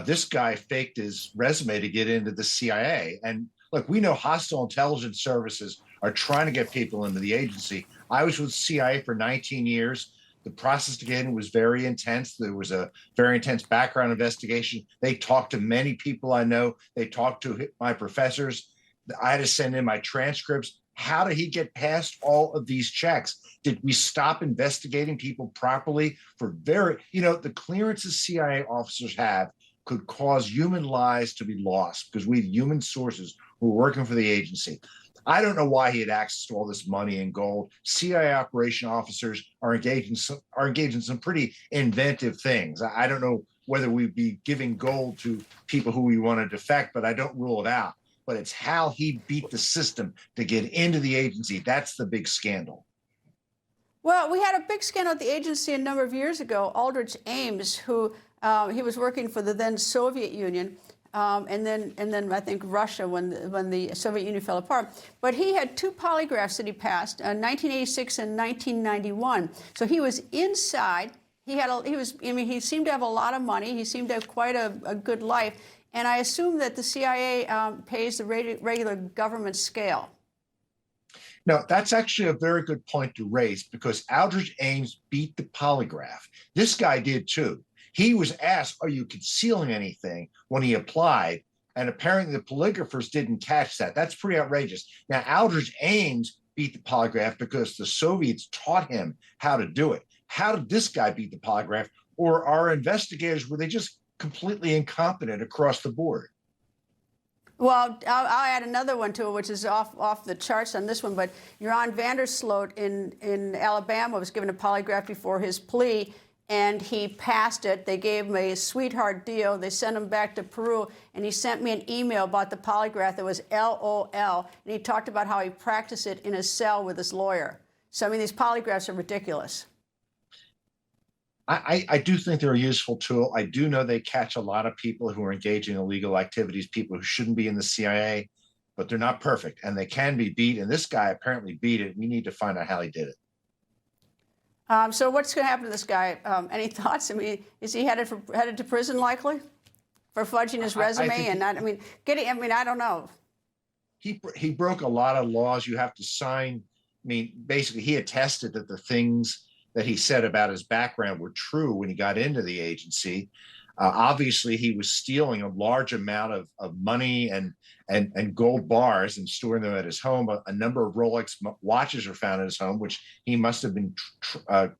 This guy faked his resume to get into the CIA. And look, we know hostile intelligence services are trying to get people into the agency. I was with CIA for 19 years. The process to get in was very intense. There was a very intense background investigation. They talked to many people I know. They talked to my professors. I had to send in my transcripts. How did he get past all of these checks? Did we stop investigating people properly for the clearances CIA officers have could cause human lives to be lost because we have human sources who are working for the agency. I don't know why he had access to all this money and gold. CIA operation officers are engaged in some pretty inventive things. I don't know whether we'd be giving gold to people who we want to defect, but I don't rule it out. But it's how he beat the system to get into the agency. That's the big scandal. Well, we had a big scandal at the agency a number of years ago. Aldrich Ames, who he was working for the then Soviet Union, and then I think Russia when the Soviet Union fell apart. But he had 2 polygraphs that he passed, 1986 and 1991. So he was inside. He seemed to have a lot of money. He seemed to have quite a good life. And I assume that the CIA pays the regular government scale. No, that's actually a very good point to raise because Aldrich Ames beat the polygraph. This guy did too. He was asked, are you concealing anything when he applied? And apparently the polygraphers didn't catch that. That's pretty outrageous. Now, Aldrich Ames beat the polygraph because the Soviets taught him how to do it. How did this guy beat the polygraph? Or our investigators, were they just completely incompetent across the board? Well, I'll add another one to it, which is off the charts on this one. But Jan Vandersloot in Alabama was given a polygraph before his plea, and he passed it. They gave him a sweetheart deal. They sent him back to Peru, and he sent me an email about the polygraph that was LOL, and he talked about how he practiced it in his cell with his lawyer. So, I mean, these polygraphs are ridiculous. I do think they're a useful tool. I do know they catch a lot of people who are engaging in illegal activities, people who shouldn't be in the CIA, but they're not perfect, and they can be beat, and this guy apparently beat it. We need to find out how he did it. So what's going to happen to this guy? Any thoughts? I mean, is he headed to prison likely for fudging his resume and not? I mean, I don't know. He broke a lot of laws. You have to sign. I mean, basically, he attested that the things that he said about his background were true when he got into the agency. Obviously, he was stealing a large amount of money and gold bars and storing them at his home. A number of Rolex watches are found at his home, which he must have been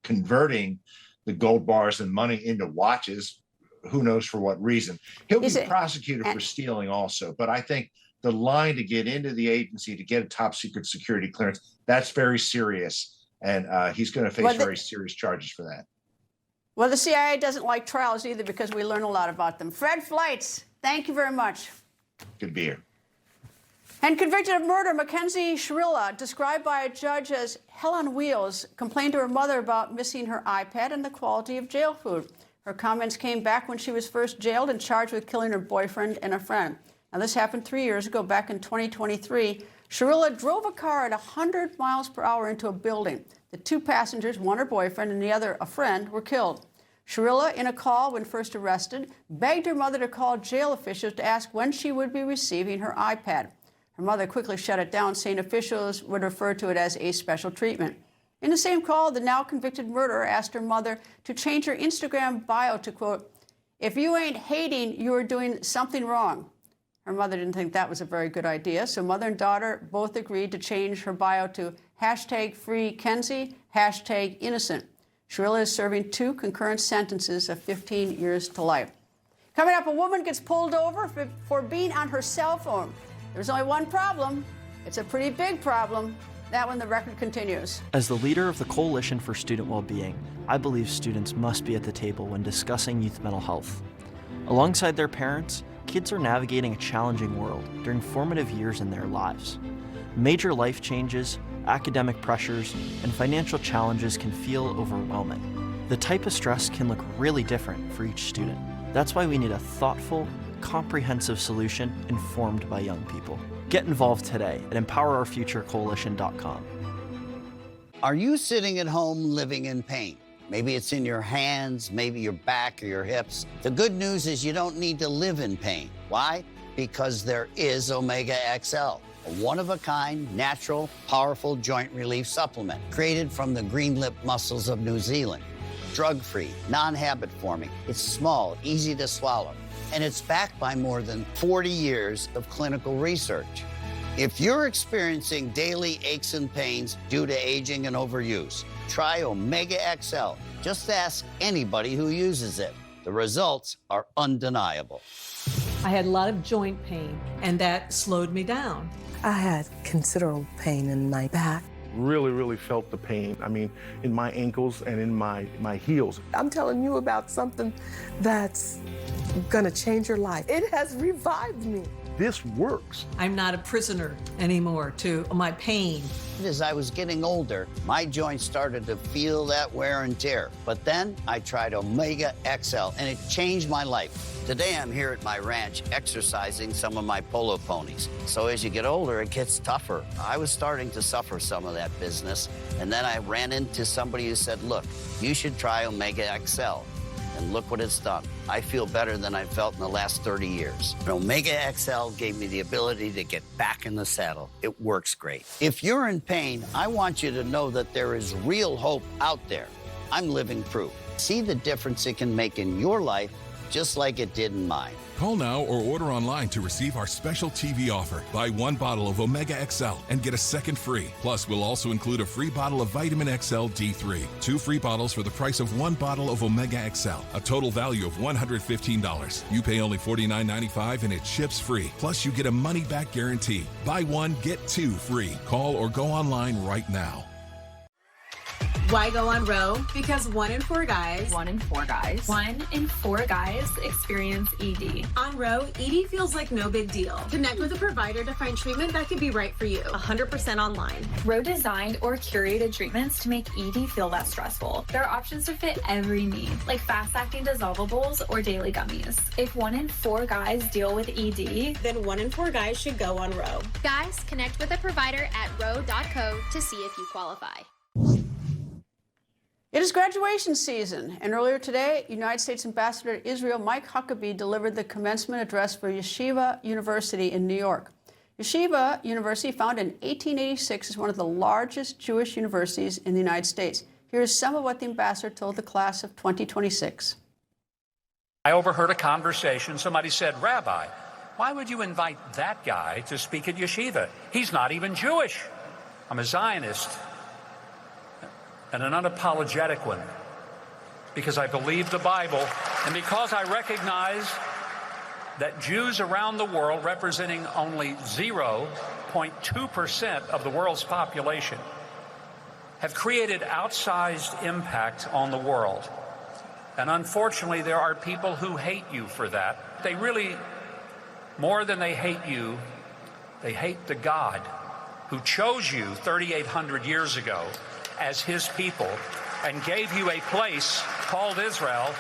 converting the gold bars and money into watches. Who knows for what reason? He'll be prosecuted for stealing also. But I think the line to get into the agency, to get a top secret security clearance, that's very serious. And he's going to face very serious charges for that. Well, the CIA doesn't like trials either because we learn a lot about them. Fred Fleitz, thank you very much. Good to be here. And convicted of murder, Mackenzie Shirilla, described by a judge as hell on wheels, complained to her mother about missing her iPad and the quality of jail food. Her comments came back when she was first jailed and charged with killing her boyfriend and a friend. Now, this happened 3 years ago, back in 2023. Shirilla drove a car at 100 miles per hour into a building. The 2 passengers, one her boyfriend and the other a friend, were killed. Shirilla, in a call when first arrested, begged her mother to call jail officials to ask when she would be receiving her iPad. Her mother quickly shut it down, saying officials would refer to it as a special treatment. In the same call, the now convicted murderer asked her mother to change her Instagram bio to, quote, "If you ain't hating, you are doing something wrong." Her mother didn't think that was a very good idea, so mother and daughter both agreed to change her bio to #FreeKenzie, #innocent. Shirilla is serving 2 concurrent sentences of 15 years to life. Coming up, a woman gets pulled over for being on her cell phone. There's only one problem. It's a pretty big problem. That one, the record continues. As the leader of the Coalition for Student Wellbeing, I believe students must be at the table when discussing youth mental health. Alongside their parents, kids are navigating a challenging world during formative years in their lives. Major life changes, academic pressures, and financial challenges can feel overwhelming. The type of stress can look really different for each student. That's why we need a thoughtful, comprehensive solution informed by young people. Get involved today at EmpowerOurFutureCoalition.com. Are you sitting at home living in pain? Maybe it's in your hands, maybe your back or your hips. The good news is you don't need to live in pain. Why? Because there is Omega XL, a one-of-a-kind, natural, powerful joint relief supplement created from the green lip mussels of New Zealand. Drug-free, non-habit forming. It's small, easy to swallow, and it's backed by more than 40 years of clinical research. If you're experiencing daily aches and pains due to aging and overuse, try Omega XL. Just ask anybody who uses it. The results are undeniable. I had a lot of joint pain, and that slowed me down. I had considerable pain in my back. Really felt the pain. I mean, in my ankles and in my heels. I'm telling you about something that's gonna change your life. It has revived me. This works. I'm not a prisoner anymore to my pain. As I was getting older, my joints started to feel that wear and tear. But then I tried Omega XL, and it changed my life. Today, I'm here at my ranch exercising some of my polo ponies. So as you get older, it gets tougher. I was starting to suffer some of that business, and then I ran into somebody who said, look, you should try Omega XL. And look what it's done. I feel better than I've felt in the last 30 years. Omega XL gave me the ability to get back in the saddle. It works great. If you're in pain, I want you to know that there is real hope out there. I'm living proof. See the difference it can make in your life, just like it did in mine. Call now or order online to receive our special TV offer. Buy 1 bottle of Omega XL and get a second free. Plus, we'll also include a free bottle of Vitamin XL D3. 2 free bottles for the price of 1 bottle of Omega XL. A total value of $115. You pay only $49.95 and it ships free. Plus, you get a money-back guarantee. Buy 1, get 2 free. Call or go online right now. Why go on Roe? Because 1 in 4 guys experience ED. On Roe, ED feels like no big deal. Connect with a provider to find treatment that could be right for you. 100% online. Roe designed or curated treatments to make ED feel less stressful. There are options to fit every need, like fast-acting dissolvables or daily gummies. If 1 in 4 guys deal with ED, then 1 in 4 guys should go on Roe. Guys, connect with a provider at roe.co to see if you qualify. It is graduation season, and earlier today, United States Ambassador to Israel Mike Huckabee delivered the commencement address for Yeshiva University in New York. Yeshiva University, founded in 1886, is one of the largest Jewish universities in the United States. Here's some of what the ambassador told the class of 2026. I overheard a conversation. Somebody said, Rabbi, why would you invite that guy to speak at Yeshiva? He's not even Jewish. I'm a Zionist, and an unapologetic one, because I believe the Bible and because I recognize that Jews around the world, representing only 0.2% of the world's population, have created outsized impact on the world. And unfortunately, there are people who hate you for that. They really, more than they hate you, they hate the God who chose you 3,800 years ago as his people and gave you a place called Israel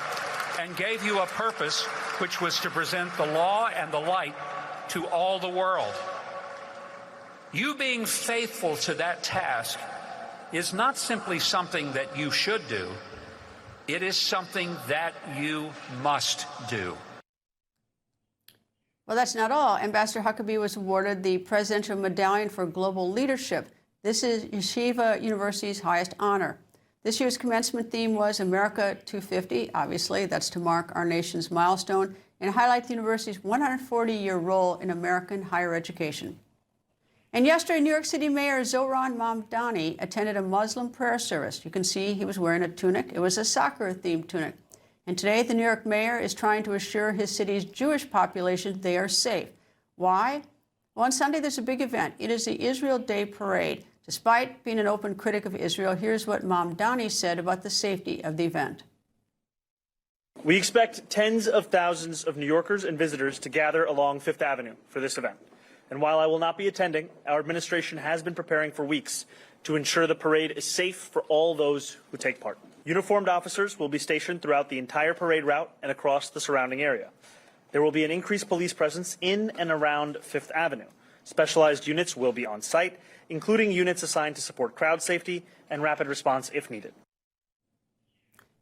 and gave you a purpose which was to present the law and the light to all the world. You being faithful to that task is not simply something that you should do, it is something that you must do. Well, that's not all. Ambassador Huckabee was awarded the Presidential Medallion for Global Leadership. This is Yeshiva University's highest honor. This year's commencement theme was America 250. Obviously, that's to mark our nation's milestone and highlight the university's 140-year role in American higher education. And yesterday, New York City Mayor Zohran Mamdani attended a Muslim prayer service. You can see he was wearing a tunic. It was a soccer-themed tunic. And today, the New York mayor is trying to assure his city's Jewish population they are safe. Why? Well, on Sunday, there's a big event. It is the Israel Day Parade. Despite being an open critic of Israel, here's what Mamdani said about the safety of the event. We expect tens of thousands of New Yorkers and visitors to gather along Fifth Avenue for this event. And while I will not be attending, our administration has been preparing for weeks to ensure the parade is safe for all those who take part. Uniformed officers will be stationed throughout the entire parade route and across the surrounding area. There will be an increased police presence in and around Fifth Avenue. Specialized units will be on site, including units assigned to support crowd safety and rapid response if needed.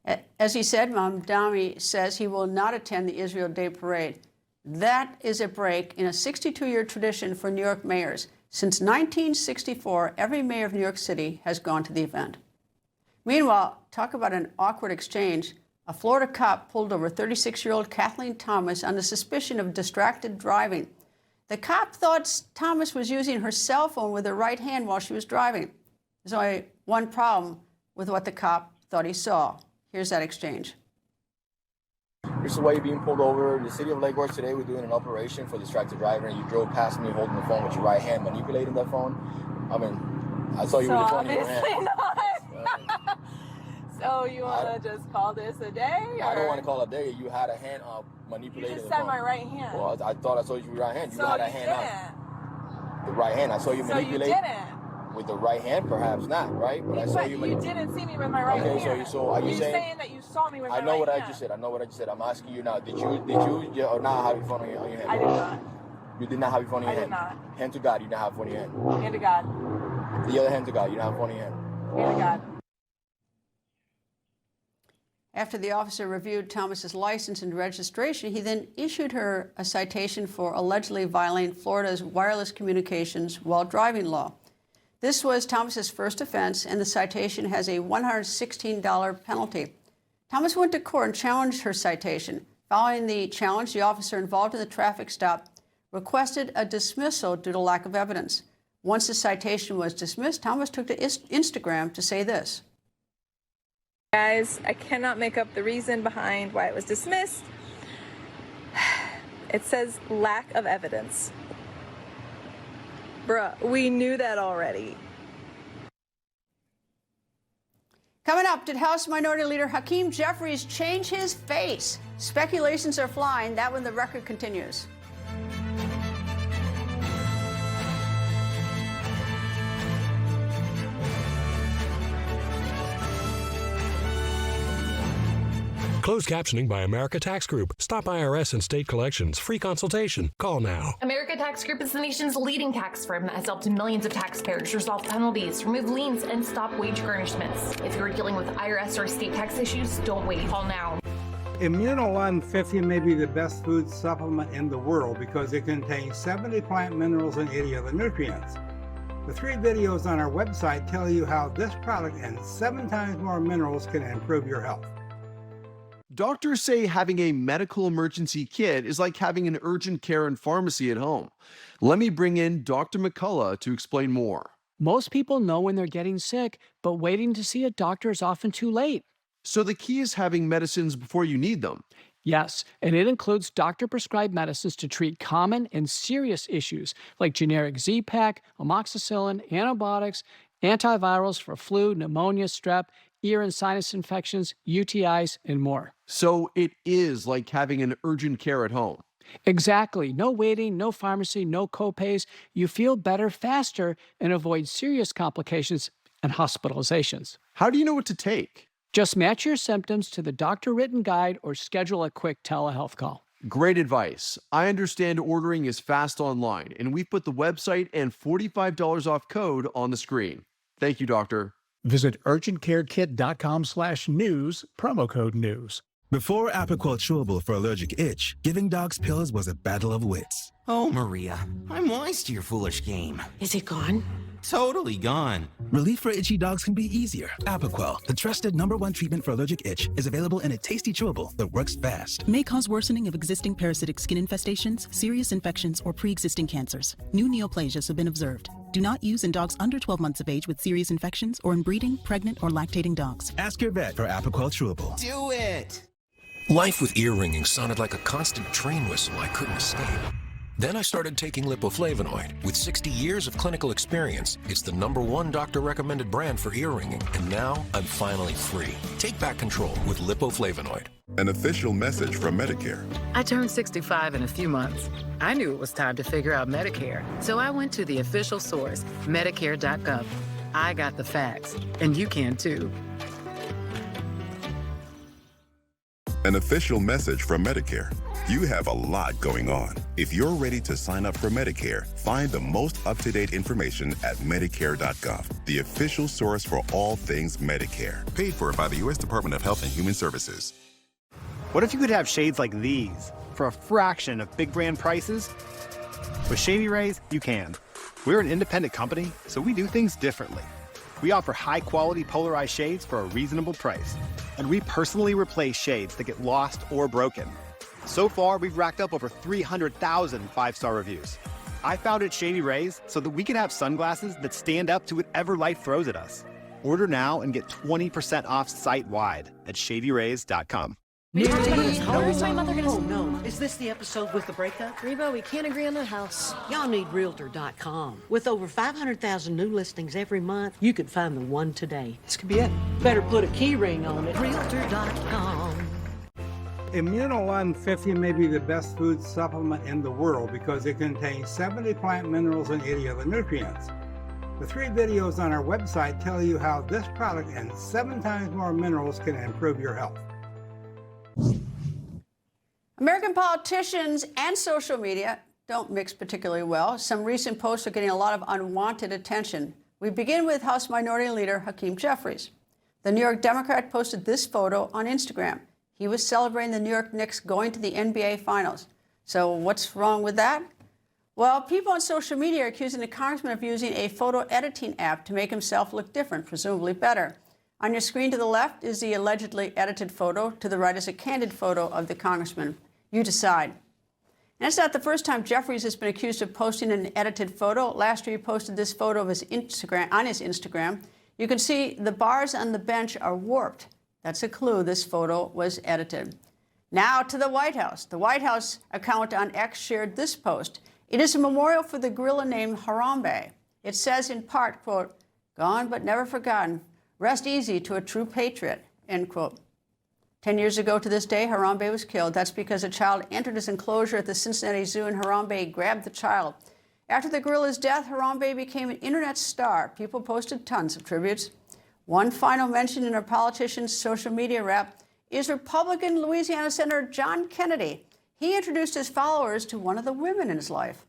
As he said, Mamdani says he will not attend the Israel Day Parade. That is a break in a 62-year tradition for New York mayors. Since 1964, every mayor of New York City has gone to the event. Meanwhile, talk about an awkward exchange. A Florida cop pulled over 36-year-old Kathleen Thomas on the suspicion of distracted driving. The cop thought Thomas was using her cell phone with her right hand while she was driving. There's only one problem with what the cop thought he saw. Here's that exchange. This is why you're being pulled over. In the city of Lake Worth today, we're doing an operation for distracted driving. You drove past me holding the phone with your right hand, manipulating that phone. I mean, I saw you with the phone in your hand. Not. So you want to just call this a day? Or? I don't want to call it a day. You had a hand up manipulating the phone. You just said my right hand. Well, I thought I saw you with your right hand. You so had a you hand up. The right hand. I saw you manipulate. So you didn't. With the right hand, perhaps not, right? But I saw you. You didn't see me with my right hand. Okay, so are you saying that you saw me with my right hand? I know what I just said. I know what I just said. I'm asking you now. Did you or not have your phone on your hand? I did not. You did not have your phone in your hand? I did not. Hand to God, you did not have your phone in your hand. Hand to God. The other hand to God, you didn't have your phone in your hand. Hand to God. After the officer reviewed Thomas's license and registration, he then issued her a citation for allegedly violating Florida's wireless communications while driving law. This was Thomas's first offense, and the citation has a $116 penalty. Thomas went to court and challenged her citation. Following the challenge, the officer involved in the traffic stop requested a dismissal due to lack of evidence. Once the citation was dismissed, Thomas took to Instagram to say this. Guys, I cannot make up the reason behind why it was dismissed. It says lack of evidence. Bruh, we knew that already. Coming up, did House Minority Leader Hakeem Jeffries change his face? Speculations are flying. That when the record continues. Closed captioning by America Tax Group. Stop IRS and state collections. Free consultation. Call now. America Tax Group is the nation's leading tax firm that has helped millions of taxpayers resolve penalties, remove liens, and stop wage garnishments. If you're dealing with IRS or state tax issues, don't wait. Call now. Immuno 150 may be the best food supplement in the world because it contains 70 plant minerals and 80 other nutrients. The 3 videos on our website tell you how this product and 7 times more minerals can improve your health. Doctors say having a medical emergency kit is like having an urgent care and pharmacy at home. Let me bring in Dr. McCullough to explain more. Most people know when they're getting sick, but waiting to see a doctor is often too late. So the key is having medicines before you need them. Yes, and it includes doctor-prescribed medicines to treat common and serious issues like generic Z-Pak, amoxicillin, antibiotics, antivirals for flu, pneumonia, strep, ear and sinus infections, UTIs, and more. So it is like having an urgent care at home. Exactly. No waiting, no pharmacy, no copays. You feel better faster and avoid serious complications and hospitalizations. How do you know what to take? Just match your symptoms to the doctor-written guide or schedule a quick telehealth call. Great advice. I understand ordering is fast online, and we've put the website and $45 off code on the screen. Thank you, doctor. Visit urgentcarekit.com/news, promo code news. Before Apoquel Chewable for allergic itch, giving dogs pills was a battle of wits. Oh, Maria, I'm wise to your foolish game. Is it gone? Totally gone. Relief for itchy dogs can be easier. Apoquel, the trusted #1 treatment for allergic itch, is available in a tasty chewable that works fast. May cause worsening of existing parasitic skin infestations, serious infections, or pre-existing cancers. New neoplasias have been observed. Do not use in dogs under 12 months of age with serious infections or in breeding, pregnant, or lactating dogs. Ask your vet for Apoquel Chewable. Do it! Life with ear ringing sounded like a constant train whistle I couldn't escape. Then I started taking lipoflavonoid. With 60 years of clinical experience, it's the #1 doctor-recommended brand for ear ringing, and now I'm finally free. Take back control with lipoflavonoid. An official message from Medicare. I turned 65 in a few months. I knew it was time to figure out Medicare, so I went to the official source, Medicare.gov. I got the facts, and you can too. An official message from Medicare. You have a lot going on. If you're ready to sign up for Medicare, find the most up-to-date information at Medicare.gov, the official source for all things Medicare. Paid for by the U.S. Department of Health and Human Services. What if you could have shades like these for a fraction of big brand prices? With Shady Rays, you can. We're an independent company, so we do things differently. We offer high-quality polarized shades for a reasonable price. And we personally replace shades that get lost or broken. So far, we've racked up over 300,000 five-star reviews. I founded Shady Rays so that we can have sunglasses that stand up to whatever life throws at us. Order now and get 20% off site-wide at shadyrays.com. Where's my mother gonna... Oh, no. Is this the episode with the breakup? Reba, we can't agree on the house. Y'all need Realtor.com. With over 500,000 new listings every month, you could find the one today. This could be it. Better put a key ring on it. Realtor.com. Immunolun 50 may be the best food supplement in the world because it contains 70 plant minerals and 80 other nutrients. The 3 videos on our website tell you how this product and 7 times more minerals can improve your health. American politicians and social media don't mix particularly well. Some recent posts are getting a lot of unwanted attention. We begin with House Minority Leader Hakeem Jeffries. The New York Democrat posted this photo on Instagram. He was celebrating the New York Knicks going to the NBA Finals. So what's wrong with that? Well, people on social media are accusing the congressman of using a photo editing app to make himself look different, presumably better. On your screen to the left is the allegedly edited photo. To the right is a candid photo of the congressman. You decide. And it's not the first time Jeffries has been accused of posting an edited photo. Last year, he posted this photo of his Instagram on his Instagram. You can see the bars on the bench are warped. That's a clue this photo was edited. Now to the White House. The White House account on X shared this post. It is a memorial for the gorilla named Harambe. It says in part, quote, "Gone but never forgotten. Rest easy to a true patriot," end quote. 10 years ago to this day, Harambe was killed. That's because a child entered his enclosure at the Cincinnati Zoo and Harambe grabbed the child. After the gorilla's death, Harambe became an internet star. People posted tons of tributes. One final mention in a politician's social media rap is Republican Louisiana Senator John Kennedy. He introduced his followers to one of the women in his life.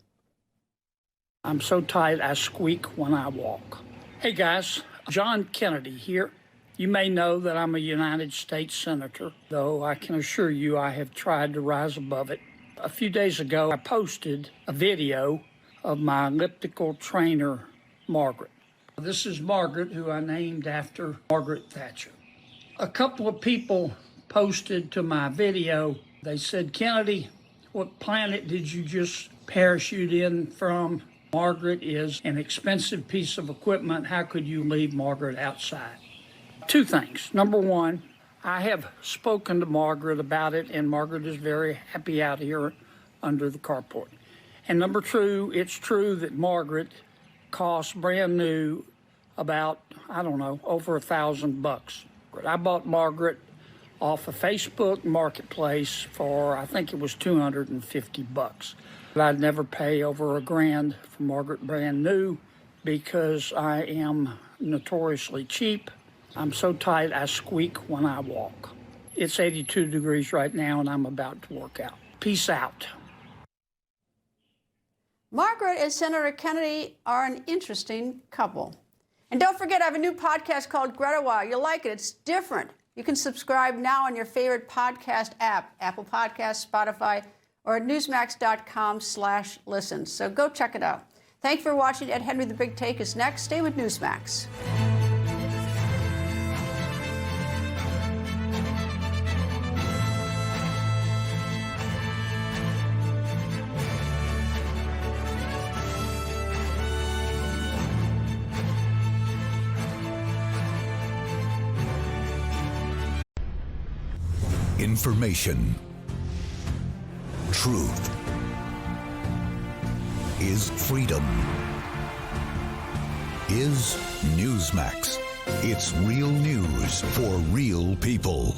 I'm so tired I squeak when I walk. Hey guys, John Kennedy here. You may know that I'm a United States Senator, though I can assure you I have tried to rise above it. A few days ago, I posted a video of my elliptical trainer, Margaret. This is Margaret, who I named after Margaret Thatcher. A couple of people posted to my video. They said, "Kennedy, what planet did you just parachute in from? Margaret is an expensive piece of equipment. How could you leave Margaret outside?" 2 things. Number one, I have spoken to Margaret about it, and Margaret is very happy out here under the carport. And number 2, it's true that Margaret costs brand new about, I don't know, over $1,000. I bought Margaret off of Facebook Marketplace for, I think it was $250. But I'd never pay over $1,000 for Margaret brand new because I am notoriously cheap. I'm so tight I squeak when I walk. It's 82 degrees right now and I'm about to work out. Peace out. Margaret and Senator Kennedy are an interesting couple. And don't forget, I have a new podcast called Greta Wow. You'll like it. It's different. You can subscribe now on your favorite podcast app, Apple Podcasts, Spotify, or at newsmax.com/listen. So go check it out. Thank you for watching. Ed Henry, The Big Take is next. Stay with Newsmax. Information. Truth is freedom. Is Newsmax. It's real news for real people.